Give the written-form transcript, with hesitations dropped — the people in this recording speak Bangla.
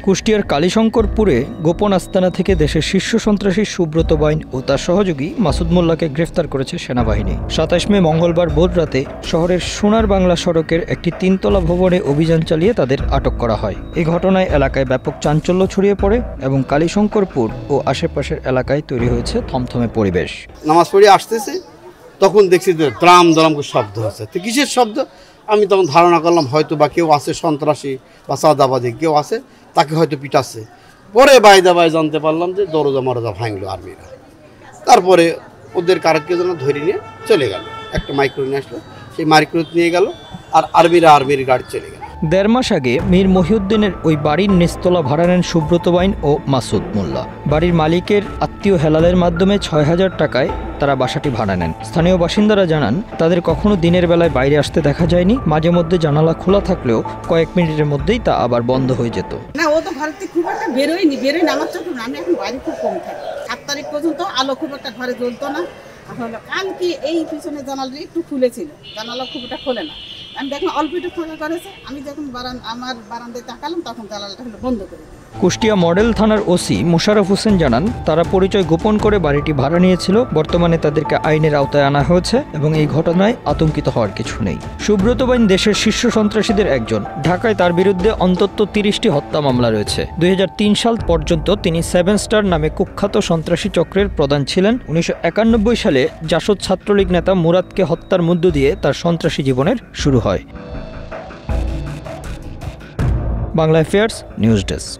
কুষ্টিয়ার কালীশঙ্করপুরে গোপন আস্তানা থেকে দেশের শীর্ষ সন্ত্রাসী সুব্রত বাইন ও তার সহযোগী মাসুদ মোল্লাকে গ্রেফতার করেছে সেনাবাহিনী। ২৭ মে মঙ্গলবার ভোররাতে শহরের সোনার বাংলা সড়কের একটি তিনতলা ভবনে অভিযান চালিয়ে তাদের আটক করা হয়। এই ঘটনায় এলাকায় ব্যাপক চাঞ্চল্য ছড়িয়ে পড়ে এবং কালীশঙ্করপুর ও আশেপাশের এলাকায় তৈরি হয়েছে থমথমে পরিবেশ। নামাজ পড়ে আসতেছে, তখন দেখছি যে দ্রাম দ্রাম করে শব্দ হচ্ছে। তো কিসের শব্দ? আমি তখন ধারণা করলাম হয়তো বা কেউ আছে, সন্ত্রাসী বা চাঁদাবাদী কেউ আছে, তাকে হয়তো পিটাচ্ছে। পরে বাইদা জানতে পারলাম যে দরজা মরজা ভাঙলো আর্মিরা। তারপরে ওদের কারকে যেন ধরে নিয়ে চলে গেল, একটা মাইক্রো নিয়ে আসলো, সেই মাইক্রো নিয়ে গেল আর আর্মির গাড়ি চলে গেল। ১.৫ মাস আগে মীর মহিউদ্দিনের ওই বাড়ির নিচতলা ভাড়া নেন সুব্রত বাইন ও মাসুদ মোল্লা। বাড়ির মালিকের আত্মীয় হেলালের মাধ্যমে ৬,০০০ টাকায় তারা বাসাটি ভাড়া নেন। স্থানীয় বাসিন্দারা জানান, তাদের কখনো দিনের বেলায় বাইরে আসতে দেখা যায়নি। মাঝে মধ্যে জানালা খোলা থাকলেও কয়েক মিনিটের মধ্যেই তা আবার বন্ধ হয়ে যেত। না, ও তো ঘর থেকে খুব একটা বেরোয় আমার চোখে। আমি এখন বাড়ি খুব কম থাকি। ৭ তারিখ পর্যন্ত আলো খুব একটা ঘরে জ্বলতো না। কালকে এই পিছনে জানালাটা একটু খুলেছিল, জানালা খুব একটা খোলে না। আমি দেখলাম অল্প একটু ফাঁকা করেছে। আমি যখন আমার বারান্দায় তাকালাম তখন জানালাটা বন্ধ করে। কুষ্টিয়া মডেল থানার ওসি মোশাররফ হোসেন জানান, তারা পরিচয় গোপন করে বাড়িটি ভাড়া নিয়েছিল। বর্তমানে তাদেরকে আইনের আওতায় আনা হয়েছে এবং এই ঘটনায় আতঙ্কিত হওয়ার কিছু নেই। সুব্রত বাইন দেশের শীর্ষ সন্ত্রাসীদের একজন। ঢাকায় তার বিরুদ্ধে অন্তত ৩০টি হত্যা মামলা রয়েছে। ২০০৩ সাল পর্যন্ত তিনি 7 স্টার নামে কুখ্যাত সন্ত্রাসী চক্রের প্রধান ছিলেন। ১৯৯১ সালে জাসদ ছাত্রলীগ নেতা মুরাদকে হত্যার মধ্য দিয়ে তার সন্ত্রাসী জীবনের শুরু হয়। Bangla affairs news desk.